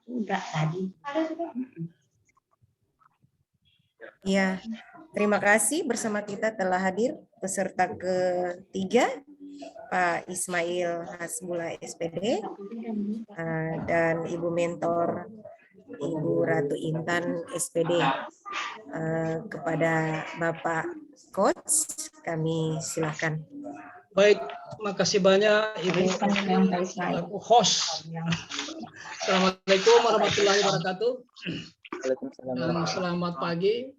Enggak tadi. Ya, terima kasih bersama kita telah hadir peserta ketiga Pak Ismail Hasbullah SPD dan Ibu Mentor Ibu Ratu Intan SPD. Kepada Bapak Coach, kami silakan. Baik, makasih banyak Ibu selaku host. Assalamualaikum warahmatullahi wabarakatuh. Dan selamat pagi.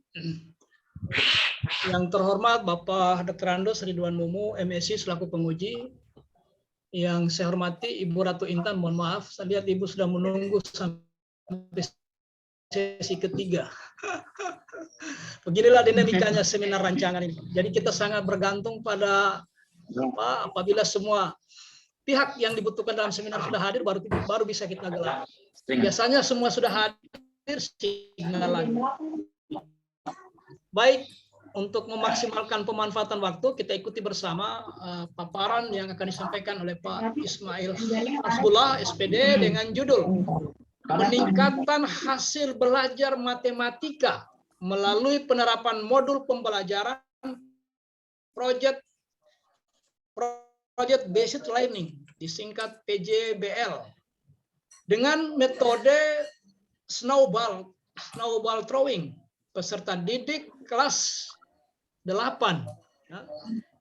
Yang terhormat Bapak Dr. Andos Ridwan Mumu, MSc selaku penguji. Yang saya hormati Ibu Ratu Intan, mohon maaf, saya lihat Ibu sudah menunggu sampai sesi ketiga. Beginilah dinamikanya seminar rancangan ini. Jadi kita sangat bergantung pada apabila semua pihak yang dibutuhkan dalam seminar sudah hadir, baru bisa kita gelar. Biasanya semua sudah hadir, sinyal lagi. Baik, untuk memaksimalkan pemanfaatan waktu, kita ikuti bersama paparan yang akan disampaikan oleh Pak Ismail Hasbullah SPD dengan judul Peningkatan Hasil Belajar Matematika melalui penerapan modul pembelajaran Project Based Learning, disingkat PJBL, dengan metode snowball throwing. Peserta didik kelas 8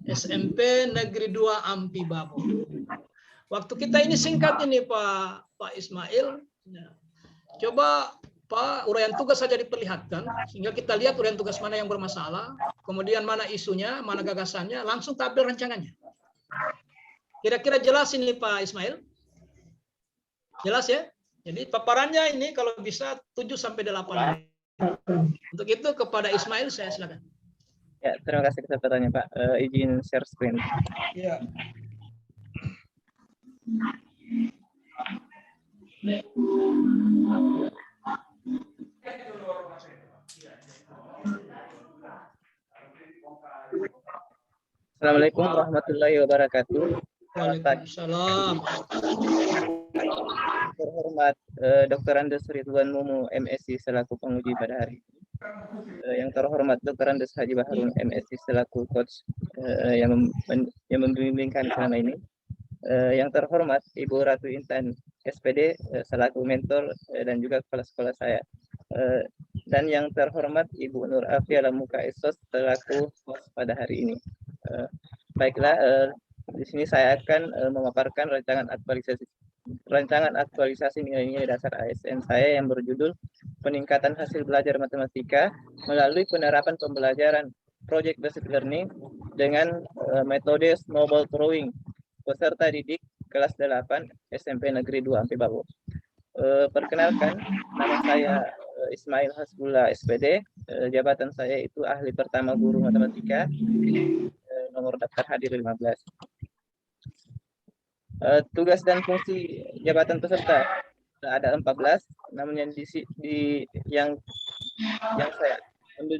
SMP Negeri 2 Ampi Babo. Waktu kita ini singkat ini Pak Ismail. Coba Pak, uraian tugas saja diperlihatkan sehingga kita lihat uraian tugas mana yang bermasalah, kemudian mana isunya, mana gagasannya, langsung tampil rancangannya. Kira-kira jelas ini Pak Ismail? Jelas ya? Jadi paparannya ini kalau bisa 7 sampai 8 menit. Untuk itu kepada Ismail saya silakan. Ya, terima kasih kesempatannya Pak. Izin share screen. Ya. Assalamualaikum warahmatullahi wabarakatuh. Waalaikumsalam. Terhormat Dr. Andes Ridwan Mumu, MSc selaku penguji pada hari ini. Yang terhormat Dr. Andes Haji Baharun, MSc selaku coach yang membimbingkan selama ini. Yang terhormat Ibu Ratu Intan SPD selaku mentor dan juga kepala sekolah saya. Dan yang terhormat Ibu Nur Afia Lamuka Esos selaku host pada hari ini. Baiklah, di sini saya akan memaparkan rancangan aktualisasi nilai-nilai dasar ASN saya yang berjudul Peningkatan Hasil Belajar Matematika melalui penerapan pembelajaran Project Based Learning dengan metode snowball throwing. Peserta didik kelas 8 SMP Negeri 2 Ampi Babo. Perkenalkan, nama saya Ismail Hasbullah SPD, jabatan saya itu ahli pertama guru matematika, nomor daftar hadir 15. Tugas dan fungsi jabatan peserta ada 14, namun yang saya ambil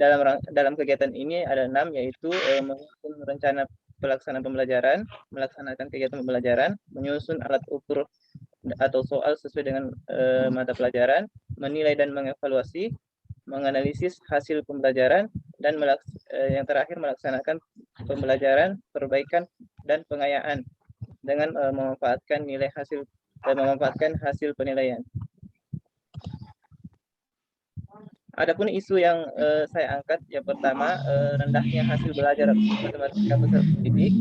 dalam kegiatan ini ada 6, yaitu menyusun rencana pelaksanaan pembelajaran, melaksanakan kegiatan pembelajaran, menyusun alat ukur atau soal sesuai dengan mata pelajaran, menilai dan mengevaluasi, menganalisis hasil pembelajaran, dan yang terakhir melaksanakan pembelajaran, perbaikan, dan pengayaan dengan memanfaatkan hasil penilaian. Adapun isu yang saya angkat, yang pertama rendahnya hasil belajar matematika peserta didik,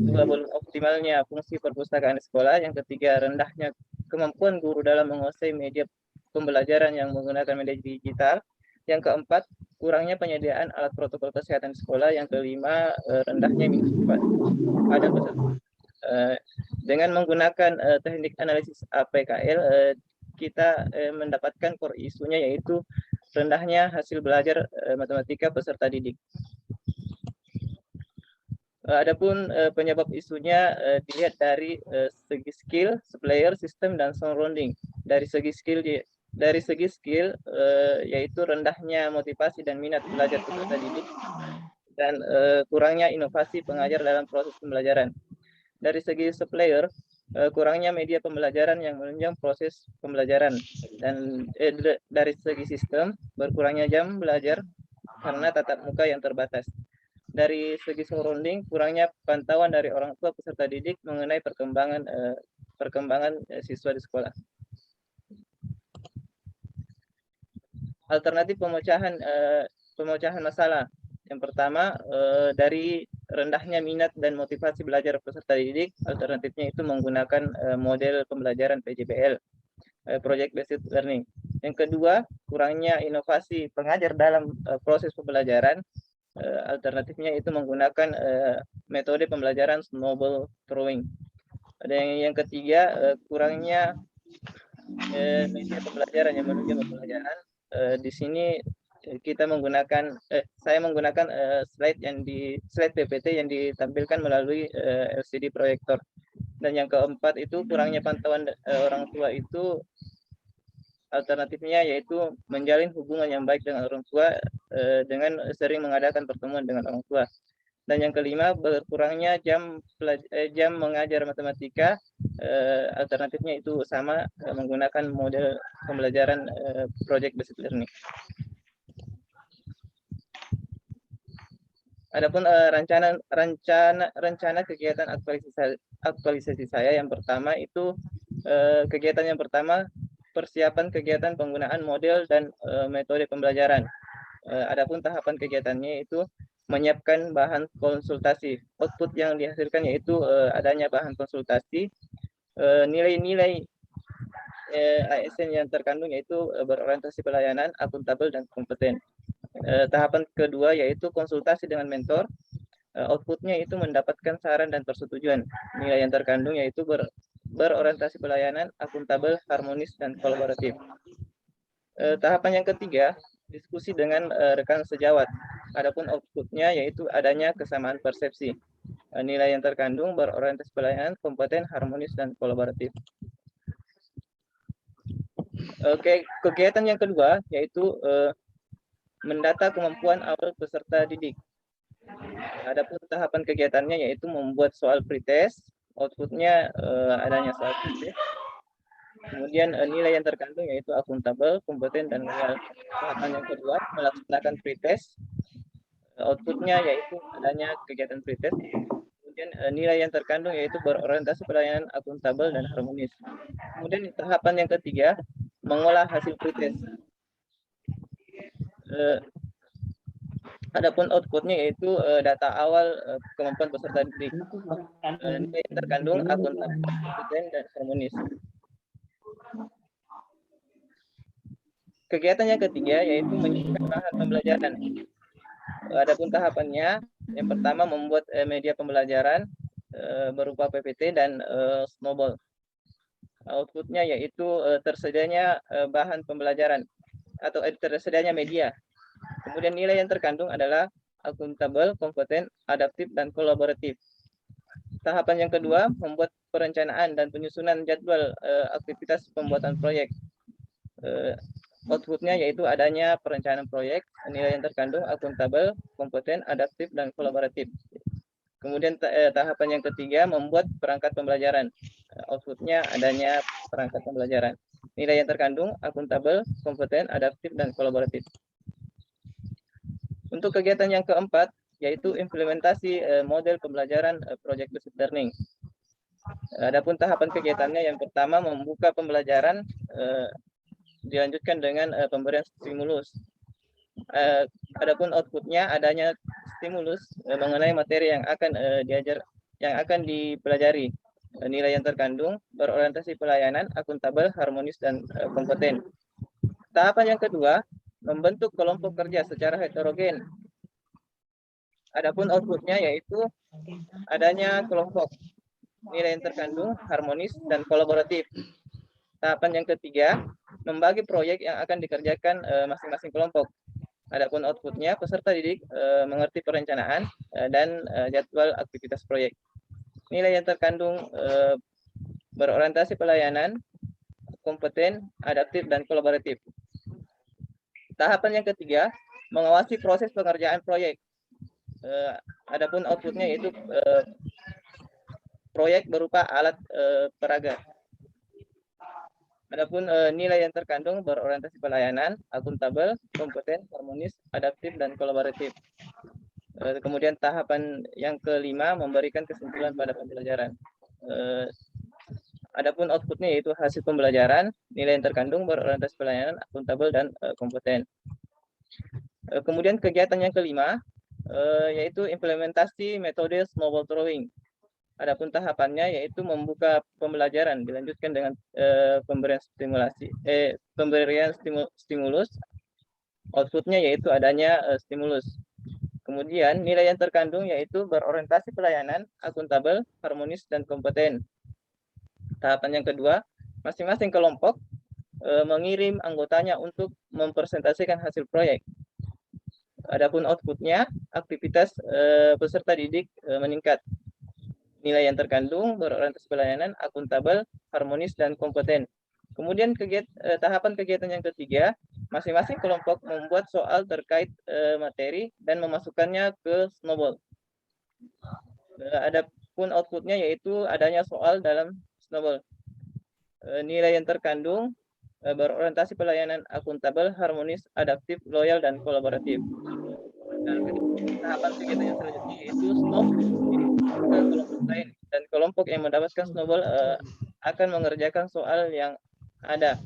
kedua belum optimalnya fungsi perpustakaan sekolah, yang ketiga rendahnya kemampuan guru dalam menguasai media pembelajaran yang menggunakan media digital, yang keempat kurangnya penyediaan alat protokol kesehatan di sekolah, yang kelima rendahnya minat pada peserta. Dengan menggunakan teknik analisis APKL, kita mendapatkan core isunya, yaitu rendahnya hasil belajar matematika peserta didik. Adapun penyebab isunya dilihat dari segi skill, player, sistem, dan surrounding. Dari segi skill yaitu rendahnya motivasi dan minat belajar peserta didik, dan kurangnya inovasi pengajar dalam proses pembelajaran. Dari segi player, kurangnya media pembelajaran yang menunjang proses pembelajaran, dan dari segi sistem berkurangnya jam belajar karena tatap muka yang terbatas. Dari segi surrounding, kurangnya pantauan dari orang tua peserta didik mengenai perkembangan siswa di sekolah. Alternatif pemecahan masalah. Yang pertama, dari rendahnya minat dan motivasi belajar peserta didik, alternatifnya itu menggunakan model pembelajaran PJBL, Project Based Learning. Yang kedua, kurangnya inovasi pengajar dalam proses pembelajaran, alternatifnya itu menggunakan metode pembelajaran snowball throwing. Dan yang ketiga, kurangnya media pembelajaran yang menunjang pembelajaran. Di sini saya menggunakan slide PPT yang ditampilkan melalui LCD proyektor. Dan yang keempat itu kurangnya pantauan orang tua itu, alternatifnya yaitu menjalin hubungan yang baik dengan orang tua dengan sering mengadakan pertemuan dengan orang tua. Dan yang kelima, berkurangnya jam mengajar matematika, alternatifnya itu sama, menggunakan model pembelajaran project based learning. Adapun rencana kegiatan aktualisasi saya, yang pertama itu kegiatan yang pertama, persiapan kegiatan penggunaan model dan metode pembelajaran. Adapun tahapan kegiatannya itu menyiapkan bahan konsultasi. Output yang dihasilkan yaitu adanya bahan konsultasi, nilai-nilai ASN yang terkandung yaitu berorientasi pelayanan, akuntabel, dan kompeten. Tahapan kedua yaitu konsultasi dengan mentor. Outputnya itu mendapatkan saran dan persetujuan. Nilai yang terkandung yaitu berorientasi pelayanan, akuntabel, harmonis, dan kolaboratif. Tahapan yang ketiga, diskusi dengan rekan sejawat. Adapun outputnya yaitu adanya kesamaan persepsi. Nilai yang terkandung berorientasi pelayanan, kompeten, harmonis, dan kolaboratif. Oke, kegiatan yang kedua yaitu mendata kemampuan awal peserta didik. Adapun tahapan kegiatannya yaitu membuat soal pretest. Outputnya adanya soal pretest. Kemudian nilai yang terkandung yaitu akuntabel, kompeten, dan loyal. Tahapan yang kedua melaksanakan pretest. Outputnya yaitu adanya kegiatan pretest. Kemudian nilai yang terkandung yaitu berorientasi pelayanan, akuntabel, dan harmonis. Kemudian tahapan yang ketiga mengolah hasil pretest. Adapun outputnya yaitu data awal kemampuan peserta didik. Nilai yang terkandung akuntabel, kompeten, dan harmonis. Kegiatan yang ketiga yaitu menyiapkan bahan pembelajaran. Adapun tahapannya, yang pertama membuat media pembelajaran berupa PPT dan snowball. Outputnya yaitu tersedianya bahan pembelajaran atau tersedianya media. Kemudian nilai yang terkandung adalah akuntabel, kompeten, adaptif, dan kolaboratif. Tahapan yang kedua membuat perencanaan dan penyusunan jadwal aktivitas pembuatan proyek. Outputnya yaitu adanya perencanaan proyek, nilai yang terkandung akuntabel, kompeten, adaptif, dan kolaboratif. Kemudian tahapan yang ketiga membuat perangkat pembelajaran. Outputnya adanya perangkat pembelajaran. Nilai yang terkandung akuntabel, kompeten, adaptif, dan kolaboratif. Untuk kegiatan yang keempat yaitu implementasi model pembelajaran project based learning. Adapun tahapan kegiatannya yang pertama membuka pembelajaran, dilanjutkan dengan pemberian stimulus. Adapun outputnya adanya stimulus mengenai materi yang akan dipelajari. Nilai yang terkandung berorientasi pelayanan, akuntabel, harmonis, dan kompeten. Tahapan yang kedua membentuk kelompok kerja secara heterogen. Adapun outputnya yaitu adanya kelompok. Nilai yang terkandung harmonis dan kolaboratif. Tahapan yang ketiga membagi proyek yang akan dikerjakan masing-masing kelompok. Adapun outputnya peserta didik mengerti perencanaan dan jadwal aktivitas proyek. Nilai yang terkandung berorientasi pelayanan, kompeten, adaptif, dan kolaboratif. Tahapan yang ketiga mengawasi proses pengerjaan proyek. Adapun outputnya yaitu proyek berupa alat peraga. Adapun nilai yang terkandung berorientasi pelayanan, akuntabel, kompeten, harmonis, adaptif, dan kolaboratif. Kemudian tahapan yang kelima memberikan kesimpulan pada pembelajaran. Adapun outputnya yaitu hasil pembelajaran, nilai yang terkandung berorientasi pelayanan, akuntabel, dan kompeten. Kemudian kegiatan yang kelima yaitu implementasi metode snowball throwing. Adapun tahapannya yaitu membuka pembelajaran dilanjutkan dengan pemberian stimulus. Outputnya yaitu adanya stimulus. Kemudian nilai yang terkandung yaitu berorientasi pelayanan, akuntabel, harmonis, dan kompeten. Tahapan yang kedua, masing-masing kelompok mengirim anggotanya untuk mempresentasikan hasil proyek. Adapun outputnya, aktivitas peserta didik meningkat. Nilai yang terkandung berorientasi pelayanan, akuntabel, harmonis, dan kompeten. Kemudian tahapan kegiatan yang ketiga, masing-masing kelompok membuat soal terkait materi dan memasukkannya ke snowball. Adapun outputnya yaitu adanya soal dalam snowball. Nilai yang terkandung berorientasi pelayanan, akuntabel, harmonis, adaptif, loyal, dan kolaboratif. Dan tahapan kegiatan yang selanjutnya yaitu stop ke kelompok lain, dan kelompok yang mendapatkan snowball akan mengerjakan soal yang ada.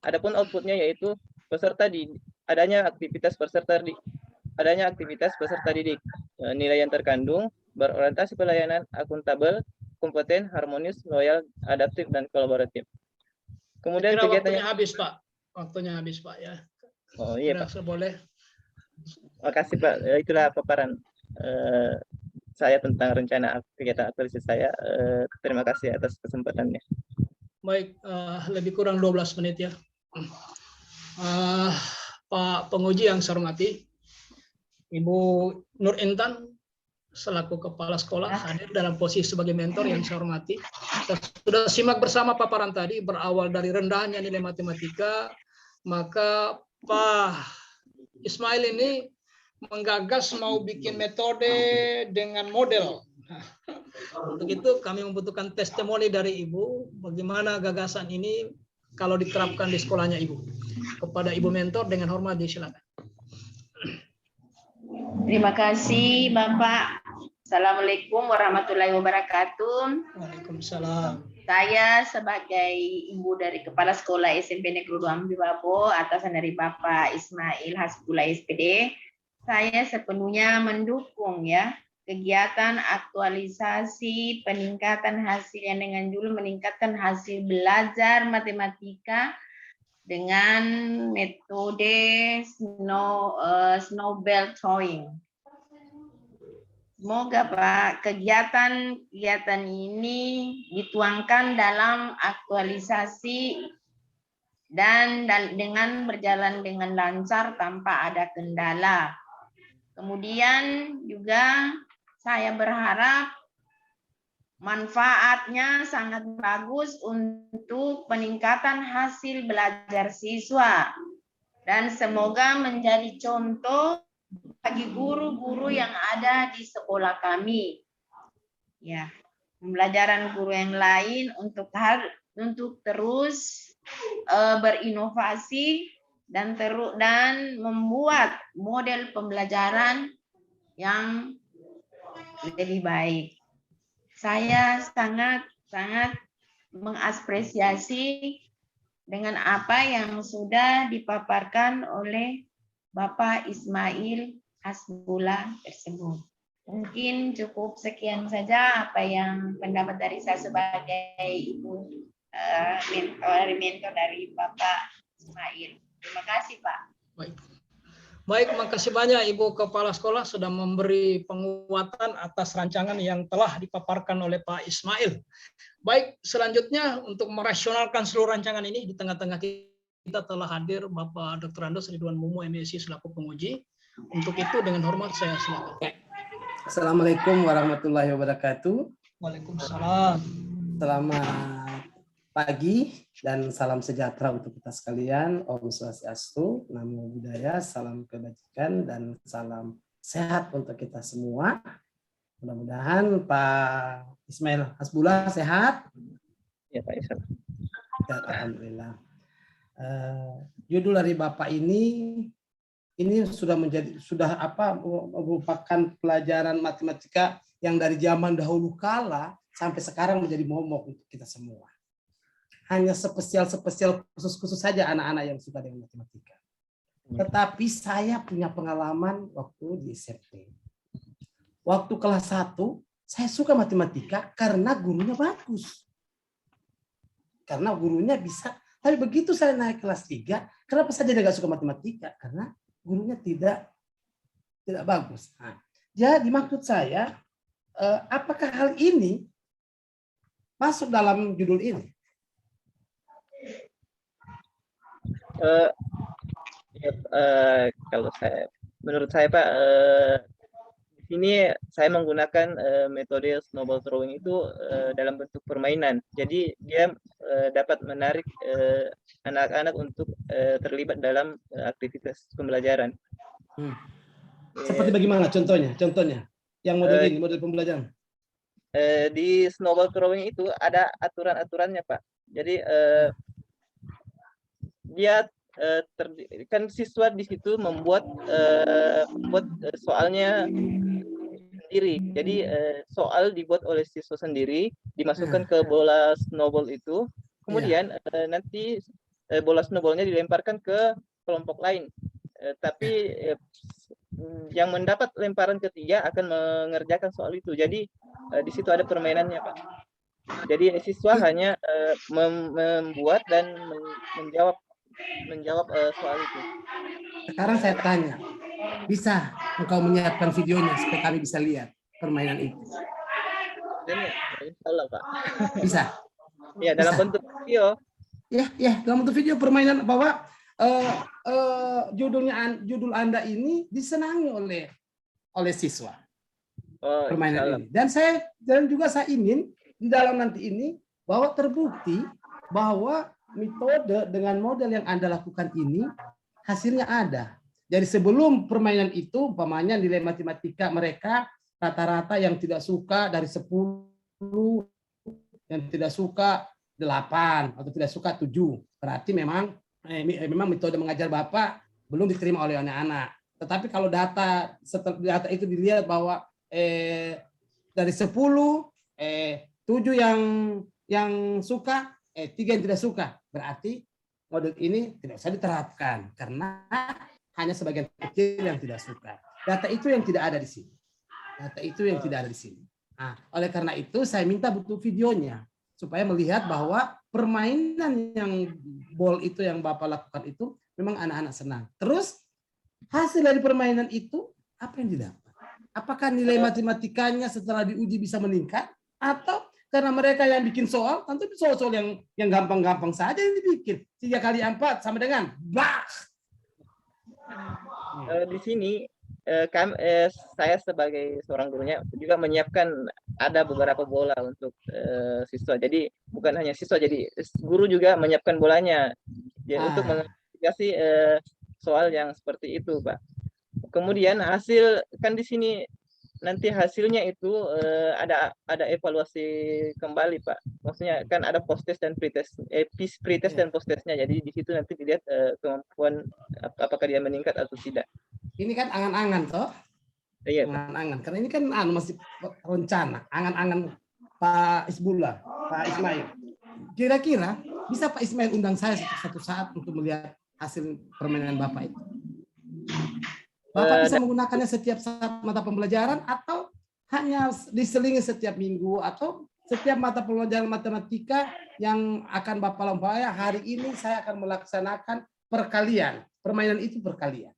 Adapun outputnya yaitu adanya aktivitas peserta didik. Nilai yang terkandung berorientasi pelayanan, akuntabel, kompeten, harmonis, loyal, adaptif, dan kolaboratif. Kemudian kegiatannya habis, Pak. Waktunya habis, Pak, ya. Oh iya, Pak. Boleh. Makasih, Pak. Itulah paparan saya tentang rencana kegiatan aktualisasi saya. Terima kasih atas kesempatannya. Baik, lebih kurang 12 menit ya. Pak penguji yang saya hormati, Ibu Nur Intan selaku kepala sekolah hadir dalam posisi sebagai mentor yang saya hormati. Kita sudah simak bersama paparan tadi, berawal dari rendahnya nilai matematika, maka Pak Ismail ini menggagas mau bikin metode dengan model. Untuk itu kami membutuhkan testimoni dari Ibu, bagaimana gagasan ini kalau diterapkan di sekolahnya Ibu. Kepada Ibu mentor dengan hormat disilakan. Terima kasih Bapak. Assalamualaikum warahmatullahi wabarakatuh. Waalaikumsalam. Saya sebagai ibu dari Kepala Sekolah SMP Negeri 2 Ambi Babo, atasan dari Bapak Ismail Hasbullah SPD, saya sepenuhnya mendukung ya kegiatan aktualisasi peningkatan hasil yang dengan judul meningkatkan hasil belajar matematika dengan metode snowball throwing. Semoga Pak kegiatan ini dituangkan dalam aktualisasi dan dengan berjalan dengan lancar tanpa ada kendala. Kemudian juga saya berharap manfaatnya sangat bagus untuk peningkatan hasil belajar siswa dan semoga menjadi contoh bagi guru-guru yang ada di sekolah kami. Ya, pembelajaran guru yang lain untuk terus berinovasi dan membuat model pembelajaran yang lebih baik. Saya sangat mengapresiasi dengan apa yang sudah dipaparkan oleh Bapak Ismail Hasbullah tersebut. Mungkin cukup sekian saja apa yang pendapat dari saya sebagai ibu mentor dari Bapak Ismail. Terima kasih Pak. Baik, makasih banyak Ibu Kepala Sekolah sudah memberi penguatan atas rancangan yang telah dipaparkan oleh Pak Ismail. Baik, selanjutnya untuk merasionalkan seluruh rancangan ini, di tengah-tengah kita telah hadir Bapak Dr. Andos Ridwan Mumu, MSc selaku penguji. Untuk itu dengan hormat saya silakan. Assalamualaikum warahmatullahi wabarakatuh. Waalaikumsalam. Selamat pagi dan salam sejahtera untuk kita sekalian. Om Swastiastu, Namo Buddhaya, salam kebajikan dan salam sehat untuk kita semua. Mudah-mudahan Pak Ismail Hasbullah sehat. Ya Pak Ismail. Ya, alhamdulillah. Judul dari Bapak ini sudah merupakan pelajaran matematika yang dari zaman dahulu kala sampai sekarang menjadi momok untuk kita semua. Hanya spesial khusus saja anak-anak yang suka dengan matematika. Tetapi saya punya pengalaman waktu di SMP. Waktu kelas 1, saya suka matematika karena gurunya bagus. Karena gurunya bisa. Tapi begitu saya naik kelas 3, kenapa saya jadi nggak suka matematika? Karena gurunya tidak bagus. Nah, jadi maksud saya, apakah hal ini masuk dalam judul ini? Kalau menurut saya Pak, di sini saya menggunakan metode snowball throwing itu dalam bentuk permainan. Jadi dia dapat menarik anak-anak untuk terlibat dalam aktivitas pembelajaran. Seperti bagaimana contohnya? Yang model ini, model pembelajaran. Di snowball throwing itu ada aturan-aturannya Pak. Jadi dia kan siswa di situ membuat soalnya sendiri. Jadi soal dibuat oleh siswa sendiri, dimasukkan ke bola snowball itu. Kemudian nanti bola snowballnya dilemparkan ke kelompok lain. Tapi yang mendapat lemparan ketiga akan mengerjakan soal itu. Jadi di situ ada permainannya Pak. Jadi siswa hanya membuat dan menjawab soal itu. Sekarang saya tanya, bisa engkau menyiapkan videonya supaya kami bisa lihat permainan itu? Dan insya Allah Pak. Bisa? Ya, dalam bentuk video. Ya, dalam bentuk video permainan bahwa judul Anda ini disenangi oleh siswa. Permainan ini. Dan juga saya ingin di dalam nanti ini bahwa terbukti bahwa metode dengan model yang Anda lakukan ini hasilnya ada. Jadi sebelum permainan itu, umpamanya nilai matematika mereka rata-rata yang tidak suka dari 10, yang tidak suka 8 atau tidak suka 7. Berarti memang metode mengajar Bapak belum diterima oleh anak-anak. Tetapi kalau data itu dilihat bahwa dari 10, 7 yang suka, 3 yang tidak suka, berarti model ini tidak usah diterapkan karena hanya sebagian kecil yang tidak suka. Data itu yang tidak ada di sini. Nah, oleh karena itu saya minta butuh videonya supaya melihat bahwa permainan yang ball itu yang Bapak lakukan itu memang anak-anak senang. Terus hasil dari permainan itu apa yang didapat? Apakah nilai matematikanya setelah diuji bisa meningkat atau karena mereka yang bikin soal, tentu soal-soal yang gampang-gampang saja yang dibikin. 3 kali 4 sama dengan bah. Di sini saya sebagai seorang gurunya juga menyiapkan ada beberapa bola untuk siswa. Jadi bukan hanya siswa, jadi guru juga menyiapkan bolanya untuk mengklasifikasi soal yang seperti itu, Pak. Kemudian hasil kan di sini nanti hasilnya itu ada evaluasi kembali Pak. Maksudnya kan ada post test dan pretest, pretest dan post testnya. Jadi di situ nanti dilihat kemampuan apakah dia meningkat atau tidak. Ini kan angan-angan toh? Iya. Angan-angan. Karena ini kan masih rencana. Angan-angan Pak Isbullah, Pak Ismail. Kira-kira bisa Pak Ismail undang saya satu saat untuk melihat hasil permainan Bapak itu? Bapak bisa menggunakannya setiap saat mata pembelajaran atau hanya diselingi setiap minggu atau setiap mata pembelajaran matematika yang akan Bapak lampaui hari ini saya akan melaksanakan perkalian. Permainan itu perkalian.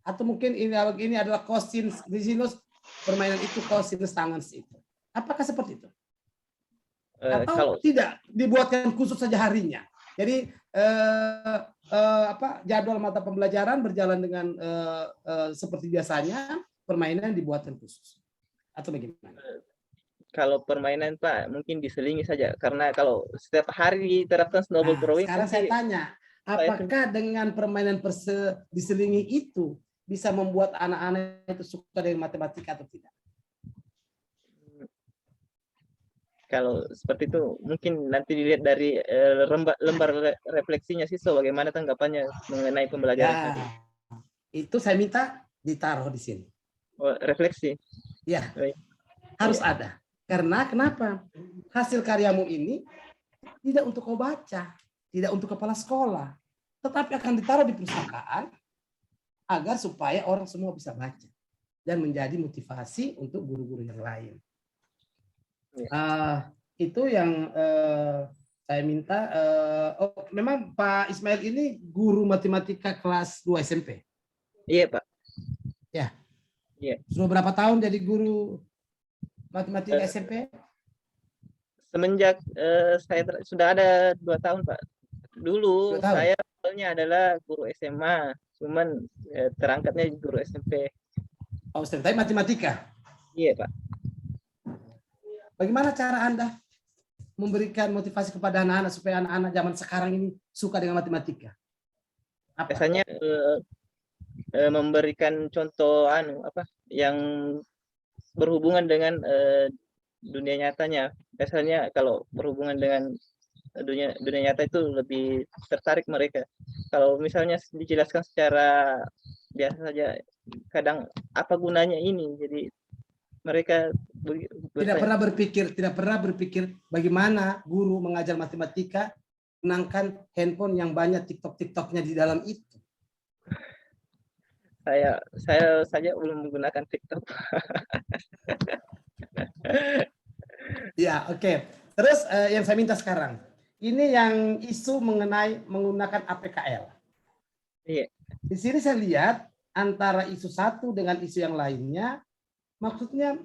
Atau mungkin ini adalah cosinus, sinus, permainan itu cosinus tangens itu. Apakah seperti itu? Atau tidak dibuatkan khusus saja harinya? Jadi jadwal mata pembelajaran berjalan dengan seperti biasanya, permainan dibuatkan khusus atau bagaimana? Kalau permainan Pak mungkin diselingi saja karena kalau setiap hari diterapkan snowball throwing. Sekarang saya tanya, apakah dengan permainan diselingi itu bisa membuat anak-anak itu suka dengan matematika atau tidak? Kalau seperti itu mungkin nanti dilihat dari lembar refleksinya siswa bagaimana tanggapannya mengenai pembelajaran Ya, tadi. itu saya minta ditaruh di sini. Oh, refleksi. Ya, Baik. harus Iya. ada. Karena kenapa? Hasil karyamu ini tidak untuk kau baca, tidak untuk kepala sekolah, tetapi akan ditaruh di perpustakaan agar supaya orang semua bisa baca dan menjadi motivasi untuk guru-guru yang lain. Itu yang saya minta. Memang Pak Ismail ini guru matematika kelas 2 SMP. Iya, Pak. Ya. Iya. Sudah berapa tahun jadi guru matematika SMP? Semenjak saya sudah ada 2 tahun, Pak. Dulu 2 tahun. saya awalnya adalah guru SMA, cuman terangkatnya guru SMP. Oh, tapi matematika. Iya, Pak. Bagaimana cara Anda memberikan motivasi kepada anak-anak supaya anak-anak zaman sekarang ini suka dengan matematika? Apa? Biasanya memberikan contoh yang berhubungan dengan dunia nyatanya. Biasanya kalau berhubungan dengan dunia nyata itu lebih tertarik mereka. Kalau misalnya dijelaskan secara biasa saja, kadang apa gunanya ini? Jadi mereka tidak pernah berpikir bagaimana guru mengajar matematika menangkan handphone yang banyak TikTok-TikToknya di dalam itu. Saya saja belum menggunakan TikTok. Ya, oke. Terus yang saya minta sekarang, ini yang isu mengenai menggunakan APKL. Iya. Di sini saya lihat antara isu satu dengan isu yang lainnya, maksudnya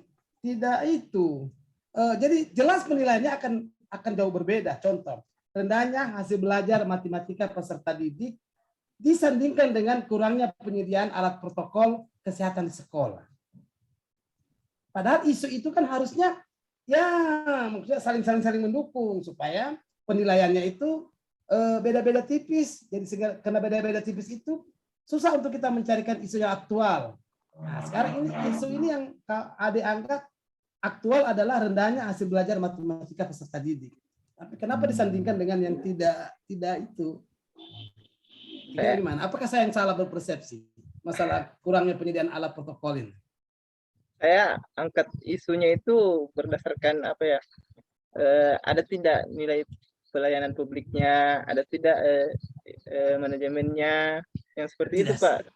tidak itu. Jadi jelas penilaiannya akan jauh berbeda. Contoh, rendahnya hasil belajar matematika peserta didik disandingkan dengan kurangnya penyediaan alat protokol kesehatan di sekolah. Padahal isu itu kan harusnya ya maksudnya saling mendukung supaya penilaiannya itu beda-beda tipis. Jadi karena beda-beda tipis itu susah untuk kita mencarikan isu yang aktual. Nah, sekarang ini isu ini yang Adik angkat aktual adalah rendahnya hasil belajar matematika peserta didik. Tapi kenapa disandingkan dengan yang tidak itu? Gimana? Apakah saya yang salah berpersepsi masalah kurangnya penyediaan alat protokol ini? Saya angkat isunya itu berdasarkan ada tidak nilai pelayanan publiknya, ada tidak manajemennya yang seperti itu, Pak.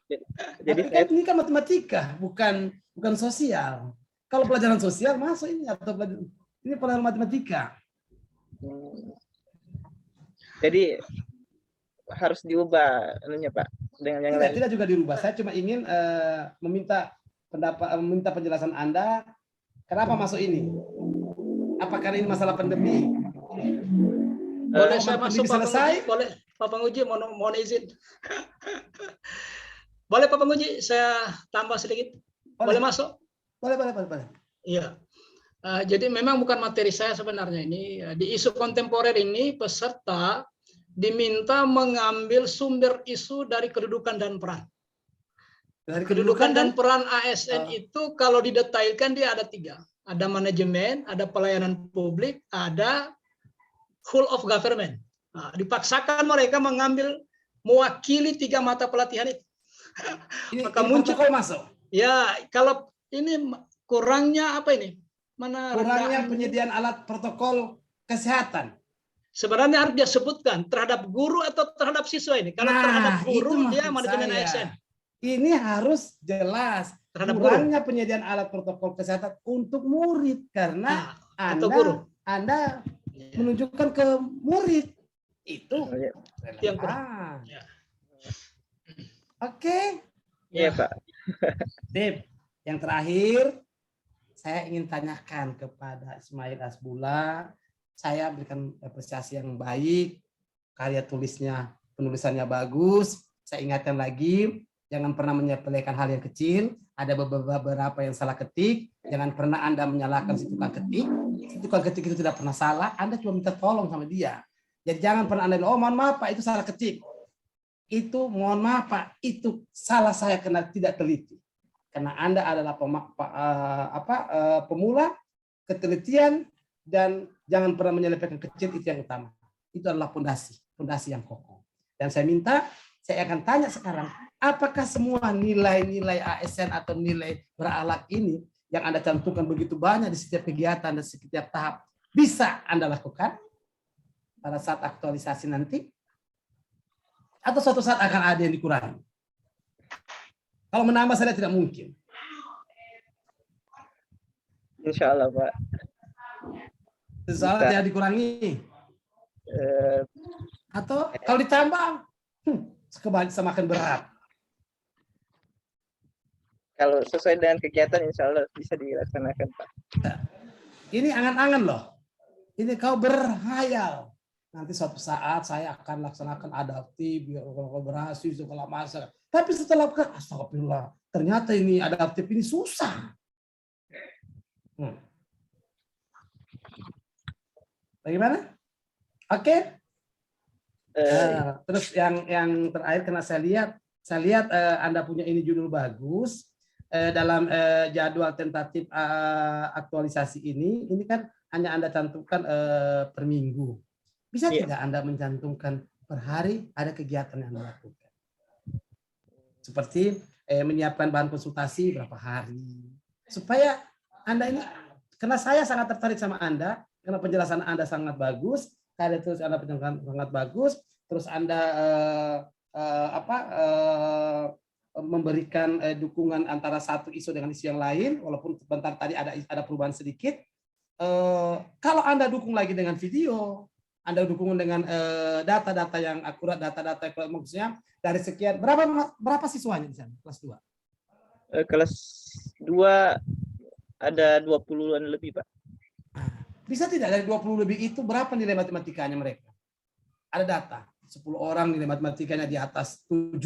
Jadi ini kan matematika, bukan sosial. Kalau pelajaran sosial masuk ini atau ini pelajaran matematika. Jadi harus diubah Pak dengan yang lain. Tidak juga dirubah. Saya cuma ingin meminta penjelasan Anda kenapa masuk ini. Apakah ini masalah pandemi? Boleh saya masuk, Pak selesai? Boleh, Pak Penguji, mohon izin. Boleh, Pak Penguji, saya tambah sedikit. Boleh masuk? Boleh. Iya. Jadi memang bukan materi saya sebenarnya ini. Di isu kontemporer ini peserta diminta mengambil sumber isu dari kedudukan dan peran. Dari kedudukan dan peran ASN itu kalau didetailkan dia ada 3. Ada manajemen, ada pelayanan publik, ada whole of government. Nah, dipaksakan mereka mewakili 3 mata pelatihan itu. Maka muncul masuk. Ya, kalau ini kurangnya apa ini? Kurangnya penyediaan alat protokol kesehatan. Sebenarnya harus dia sebutkan terhadap guru atau terhadap siswa ini. Kalau terhadap guru dia manajemen ASN. Ini harus jelas terhadap kurangnya penyediaan alat protokol kesehatan untuk murid karena Anda menunjukkan ke murid itu yang kurang. Oke. Iya, Pak. Sip. Yang terakhir saya ingin tanyakan kepada Ismail Hasbullah. Saya berikan apresiasi yang baik, karya penulisannya bagus. Saya ingatkan lagi, jangan pernah menyepelekan hal yang kecil. Ada beberapa yang salah ketik. Jangan pernah Anda menyalahkan si tukang ketik. Si tukang ketik itu tidak pernah salah. Anda cuma minta tolong sama dia. Jadi jangan pernah Anda bilang, oh mohon maaf Pak, itu salah ketik. Itu mohon maaf Pak, itu salah saya karena tidak teliti. Karena Anda adalah pemula, ketelitian, dan jangan pernah menyelipkan kecil, itu yang utama. Itu adalah fondasi yang kokoh. Dan saya minta, saya akan tanya sekarang, apakah semua nilai-nilai ASN atau nilai berakhlak ini yang Anda cantumkan begitu banyak di setiap kegiatan dan setiap tahap bisa Anda lakukan pada saat aktualisasi nanti? Atau suatu saat akan ada yang dikurangi? Kalau menambah saya tidak mungkin. Insya Allah, Pak. Soalnya tidak dikurangi. Atau kalau ditambah, semakin berat. Kalau sesuai dengan kegiatan, insya Allah bisa dilaksanakan, Pak. Ini angan-angan loh. Ini kau berhayal. Nanti suatu saat saya akan laksanakan adaptif, kolaborasi, segala masa. Tapi setelah astagfirullah, ternyata ini adaptif ini susah. Bagaimana? Oke. Terus yang terakhir, karena saya lihat Anda punya ini judul bagus dalam jadwal tentatif aktualisasi ini kan hanya Anda cantumkan per minggu. Bisa tidak Anda mencantumkan per hari ada kegiatan yang Anda lakukan? Seperti menyiapkan bahan konsultasi berapa hari. Supaya Anda ini, karena saya sangat tertarik sama Anda, karena penjelasan Anda sangat bagus, terus Anda penjelasan sangat bagus, terus Anda memberikan dukungan antara satu isu dengan isu yang lain, walaupun sebentar tadi ada perubahan sedikit. Kalau Anda dukung lagi dengan video, Anda dukung dengan data-data yang akurat, data-data maksudnya dari sekian, berapa siswanya di sana kelas 2? Kelas 2 ada 20-an lebih, Pak. Bisa tidak dari 20 lebih itu berapa nilai matematikanya mereka? Ada data. 10 orang nilai matematikanya di atas 7,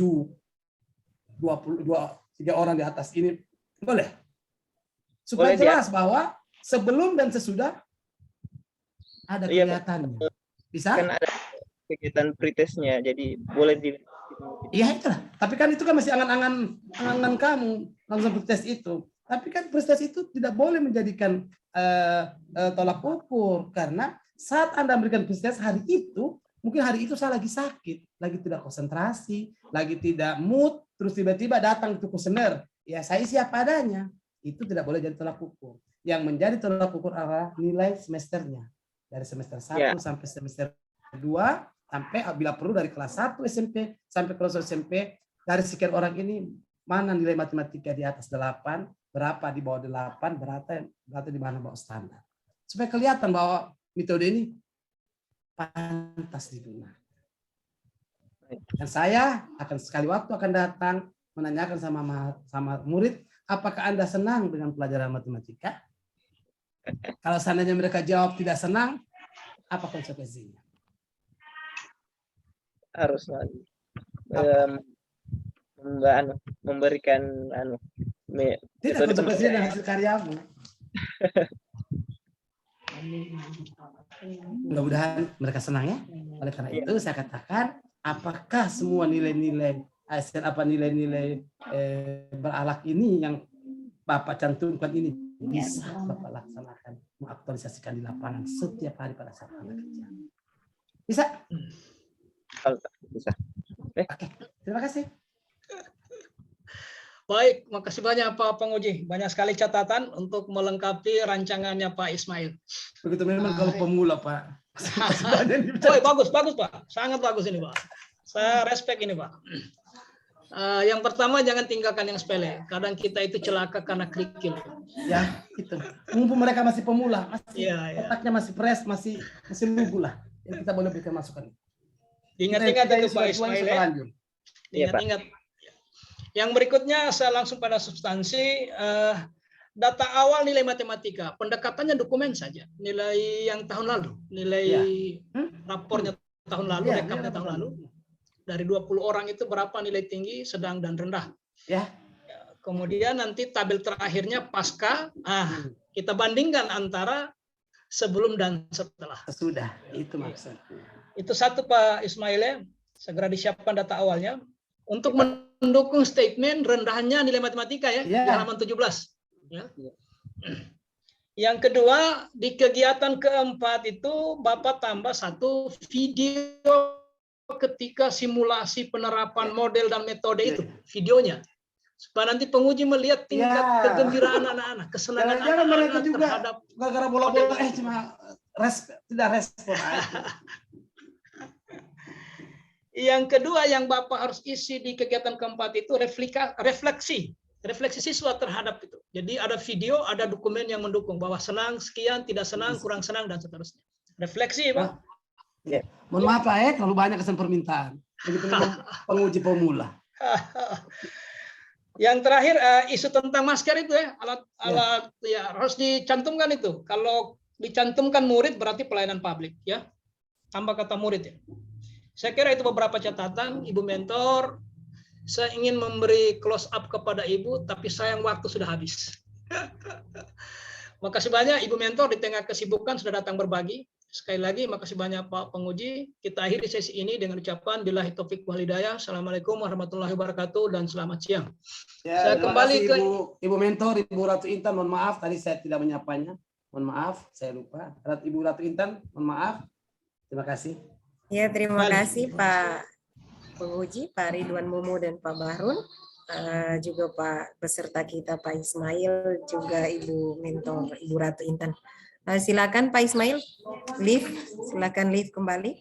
3 orang di atas ini. Boleh? Supaya jelas bahwa sebelum dan sesudah ada kelihatannya. Bisa? Kan ada kegiatan pretestnya, jadi boleh di. Iya itulah. Tapi kan itu kan masih angan-angan kamu langsung pretest itu. Tapi kan pretest itu tidak boleh menjadikan tolak ukur, karena saat Anda memberikan pretest hari itu, mungkin hari itu saya lagi sakit, lagi tidak konsentrasi, lagi tidak mood, terus tiba-tiba datang itu kuesioner. Ya saya siap adanya. Itu tidak boleh jadi tolak ukur. Yang menjadi tolak ukur adalah nilai semesternya. Dari semester 1 sampai semester 2, sampai bila perlu dari kelas 1 SMP sampai kelas SMP, dari sekian orang ini mana nilai matematika di atas 8, berapa di bawah 8, berapa di mana bawah standar. Supaya kelihatan bahwa metode ini pantas digunakan. Dan saya akan sekali waktu akan datang menanyakan sama murid, apakah Anda senang dengan pelajaran matematika? Kalau seandainya mereka jawab tidak senang, apa konsekuensinya? Harus memberikan tidak konsekuensinya dengan hasil karyamu. Mudah-mudahan mereka senang ya. Oleh karena itu saya katakan, apakah semua nilai-nilai nilai-nilai berakhlak ini yang Bapak cantumkan ini bisa Bapak laksanakan, mengaktualisasikan di lapangan setiap hari pada saat Anda kerja. Bisa? Bisa. Oke, terima kasih. Baik, makasih banyak Pak Penguji. Banyak sekali catatan untuk melengkapi rancangannya Pak Ismail. Begitu memang kalau pemula Pak. Bagus Pak. Sangat bagus ini Pak. Saya respect ini Pak. Yang pertama jangan tinggalkan yang sepele. Kadang kita itu celaka karena kerikil. Ya, itu. Mumpung mereka masih pemula, masih otaknya masih fresh, masih lugu lah. Yang kita boleh berikan masukan. Ingat-ingat itu Pak Ismail ya. Ingat-ingat. Yang berikutnya saya langsung pada substansi. Data awal nilai matematika. Pendekatannya dokumen saja. Nilai yang tahun lalu. Nilai rapornya tahun lalu, rekapnya tahun lalu. Dari 20 orang itu berapa nilai tinggi, sedang, dan rendah. Ya. Kemudian nanti tabel terakhirnya pasca, kita bandingkan antara sebelum dan setelah. Sudah, itu maksudnya. Itu satu Pak Ismail ya, segera disiapkan data awalnya. Untuk mendukung statement rendahnya nilai matematika ya, di halaman 17. Ya. Yang kedua, di kegiatan keempat itu Bapak tambah satu video ketika simulasi penerapan model dan metode itu, videonya. Supaya nanti penguji melihat tingkat Ya. kegembiraan anak-anak, kesenangan Jangan-jangan mereka anak-anak juga terhadap gara-gara bola-bola cuma tidak respon aja. Yang kedua yang Bapak harus isi di kegiatan keempat itu refleksi siswa terhadap itu. Jadi ada video, ada dokumen yang mendukung bahwa senang, sekian, tidak senang, kurang senang, dan seterusnya. Refleksi, Pak. Mohon maaf Pak, terlalu banyak kesan permintaan. Begitu memang penguji pemula. Yang terakhir isu tentang masker itu ya, alat ya harus dicantumkan itu. Kalau dicantumkan murid berarti pelayanan publik ya. Tambah kata murid ya. Saya kira itu beberapa catatan, Ibu Mentor. Saya ingin memberi close up kepada Ibu, tapi sayang waktu sudah habis. Makasih banyak Ibu Mentor, di tengah kesibukan sudah datang berbagi. Sekali lagi, makasih banyak Pak Penguji. Kita akhiri sesi ini dengan ucapan billahi taufiq wal hidayah. Assalamualaikum warahmatullahi wabarakatuh dan selamat siang. Ya, Saya kembali ke Ibu Mentor, Ibu Ratu Intan, mohon maaf tadi saya tidak menyapanya. Mohon maaf, saya lupa. Ibu Ratu Intan, mohon maaf. Terima kasih. Ya, terima kasih Pak Penguji, Pak Ridwan Mumu dan Pak Bahrun, juga Pak peserta kita Pak Ismail, juga Ibu Mentor Ibu Ratu Intan. Silakan Pak Ismail, live, silakan live kembali.